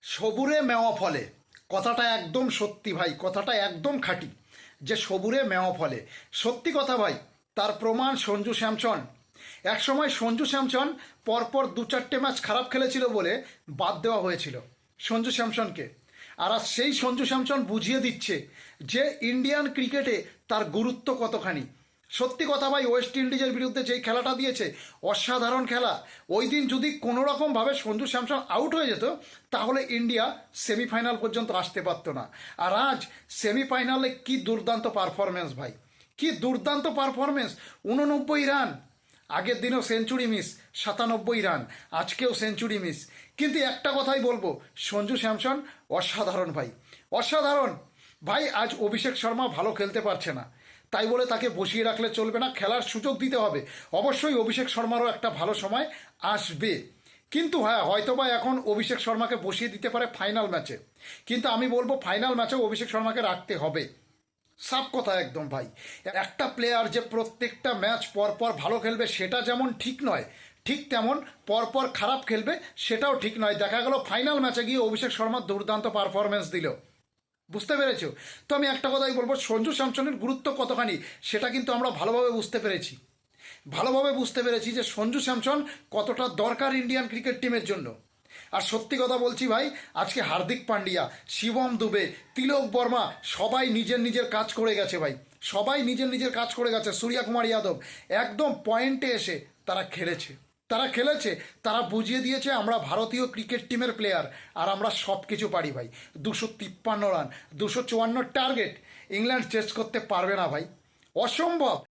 সবুরে মেওয়া ফলে, কথাটা একদম সত্যি ভাই, কথাটা একদম খাঁটি। যে সবুরে মেওয়া ফলে, সত্যি কথা ভাই। তার প্রমাণ সঞ্জু স্যামসন। একসময় সঞ্জু স্যামসন পরপর 2-4টে ম্যাচ খারাপ খেলেছিল বলে বাদ দেওয়া হয়েছিল সঞ্জু স্যামসনকে। আর আজ সেই সঞ্জু স্যামসন বুঝিয়ে দিচ্ছে যে ইন্ডিয়ান ক্রিকেটে তার গুরুত্ব কতখানি। সত্যি কথা ভাই, ওয়েস্ট ইন্ডিজের বিরুদ্ধে যেই খেলাটা দিয়েছে, অসাধারণ খেলা। ওই দিন যদি কোনো রকমভাবে সঞ্জু স্যামসন আউট হয়ে যেত, তাহলে ইন্ডিয়া সেমিফাইনাল পর্যন্ত আসতে পারতো না। আর আজ সেমিফাইনালে কি দুর্দান্ত পারফরমেন্স ভাই, কি দুর্দান্ত পারফরমেন্স। 89 রান, আগের দিনেও সেঞ্চুরি মিস, 97 রান, আজকেও সেঞ্চুরি মিস। কিন্তু একটা কথাই বলবো, সঞ্জু স্যামসন অসাধারণ ভাই, অসাধারণ ভাই। আজ অভিষেক শর্মা ভালো খেলতে পারছে না, তাই বলে তাকে বসিয়ে রাখলে চলবে না, খেলার সুযোগ দিতে হবে। অবশ্যই অভিষেক শর্মারও একটা ভালো সময় আসবে, কিন্তু হ্যাঁ, হয়তোবা এখন অভিষেক শর্মাকে বসিয়ে দিতে পারে ফাইনাল ম্যাচে, কিন্তু আমি বলবো ফাইনাল ম্যাচেও অভিষেক শর্মাকে রাখতে হবে। সাফ কথা একদম ভাই। একটা প্লেয়ার যে প্রত্যেকটা ম্যাচ পরপর ভালো খেলবে সেটা যেমন ঠিক নয়, ঠিক তেমন পরপর খারাপ খেলবে সেটাও ঠিক নয়। দেখা গেল ফাইনাল ম্যাচে গিয়ে অভিষেক শর্মা দুর্দান্ত পারফরমেন্স দিল, বুঝতে পেরেছো? তো আমি একটা কথাই বলবো, সঞ্জু স্যামসনের গুরুত্ব কতখানি সেটা কিন্তু আমরা ভালোভাবে বুঝতে পেরেছি, ভালোভাবে বুঝতে পেরেছি যে সঞ্জু স্যামসন কতটা দরকার ইন্ডিয়ান ক্রিকেট টিমের জন্য। আর সত্যি কথা বলছি ভাই, আজকে হার্দিক পান্ডিয়া, শিবম দুবে, তিলক বর্মা সবাই নিজের নিজের কাজ করে গেছে ভাই, সবাই নিজের নিজের কাজ করে গেছে। সূর্য কুমার যাদব একদম পয়েন্টে এসে তারা খেলেছে, তারা খেলেছে, তারা বুঝিয়ে দিয়েছে আমরা ভারতীয় ক্রিকেট টিমের প্লেয়ার আর আমরা সব কিছু পারি ভাই। 253 রান, 254 টার্গেট, ইংল্যান্ড চেস করতে পারবে না ভাই, অসম্ভব।